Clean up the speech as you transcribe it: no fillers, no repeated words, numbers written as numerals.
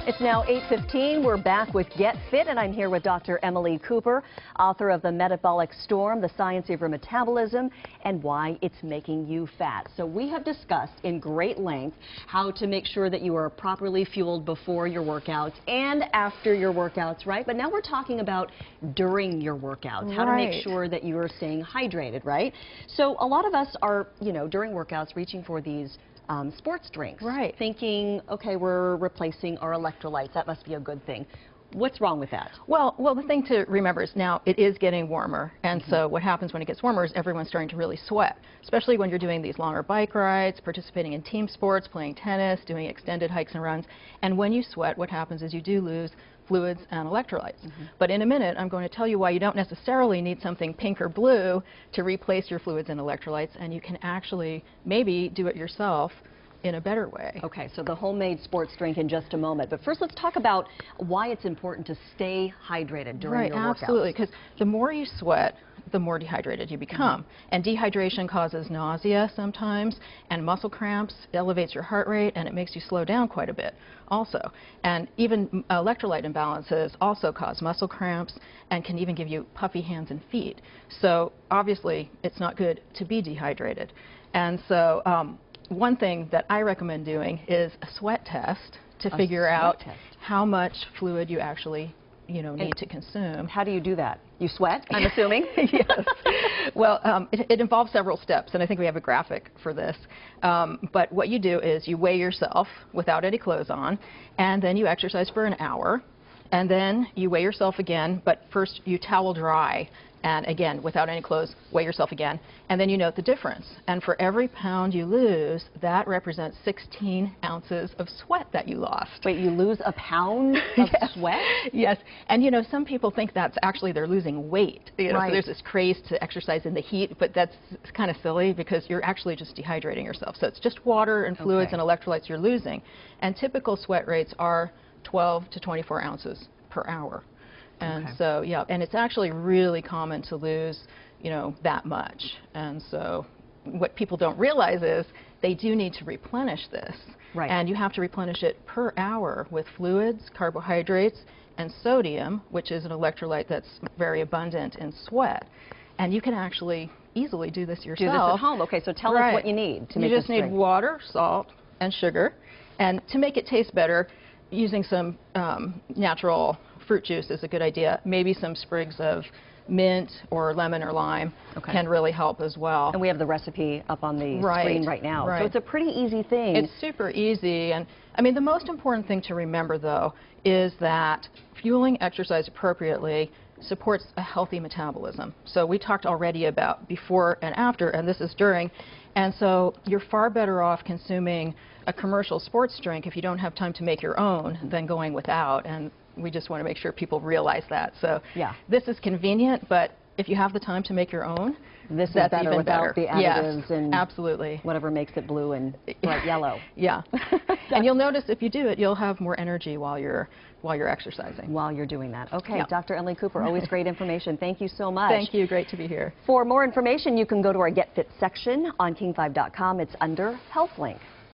It's now 8:15. We're back with Get Fit, and I'm here with Dr. Emily Cooper, author of The Metabolic Storm, The Science of Your Metabolism, and Why It's Making You Fat. So we have discussed in great length how to make sure that you are properly fueled before your workouts and after your workouts, right? But now we're talking about during your workouts, how to make sure that you are staying hydrated, right? So a lot of us are, during workouts reaching for these sports drinks, thinking, okay, we're replacing our electrolytes. That must be a good thing. What's wrong with that? Well, the thing to remember is now it is getting warmer, and so what happens when it gets warmer is everyone's starting to really sweat, especially when you're doing these longer bike rides, participating in team sports, playing tennis, doing extended hikes and runs. And when you sweat, what happens is you do lose fluids and electrolytes. But in a minute, I'm going to tell you why you don't necessarily need something pink or blue to replace your fluids and electrolytes, and you can actually maybe do it yourself in a better way. Okay, so the homemade sports drink in just a moment. But first, let's talk about why it's important to stay hydrated during your workouts. Absolutely, because the more you sweat, the more dehydrated you become. And dehydration causes nausea sometimes, and muscle cramps, elevates your heart rate, and it makes you slow down quite a bit also. And even electrolyte imbalances also cause muscle cramps and can even give you puffy hands and feet. So obviously, it's not good to be dehydrated. And so one thing that I recommend doing is a sweat test to figure out how much fluid you actually need to consume. How do you do that? You sweat, I'm assuming? Yes. Well, it involves several steps, and I think we have a graphic for this. But what you do is you weigh yourself without any clothes on, and then you exercise for an hour, and then you weigh yourself again, but first you towel dry. And again, without any clothes, weigh yourself again, and then you note the difference. And for every pound you lose, that represents 16 ounces of sweat that you lost. Wait, you lose a pound of sweat? Yes, and some people think that's actually they're losing weight. So there's this craze to exercise in the heat, but that's kind of silly because you're actually just dehydrating yourself. So it's just water and fluids and electrolytes you're losing. And typical sweat rates are 12 to 24 ounces per hour. And so, and it's actually really common to lose, that much. And so what people don't realize is they do need to replenish this. And you have to replenish it per hour with fluids, carbohydrates, and sodium, which is an electrolyte that's very abundant in sweat. And you can actually easily do this yourself. Do this at home. Okay, so tell us what you need to make this drink. You just need water, salt, and sugar. And to make it taste better, using some natural fruit juice is a good idea. Maybe some sprigs of mint or lemon or lime can really help as well. And we have the recipe up on the screen right now. So it's a pretty easy thing. It's super easy. And I mean, the most important thing to remember, though, is that fueling exercise appropriately supports a healthy metabolism. So we talked already about before and after, and this is during. And so you're far better off consuming a commercial sports drink if you don't have time to make your own than going without. And we just want to make sure people realize that. So this is convenient, but if you have the time to make your own, this is better without the additives and absolutely whatever makes it blue and bright yellow. And you'll notice if you do it, you'll have more energy while you're exercising. While you're doing that. Okay, Dr. Emily Cooper, always great information. Thank you so much. Thank you. Great to be here. For more information, you can go to our Get Fit section on king5.com. It's under Health Link.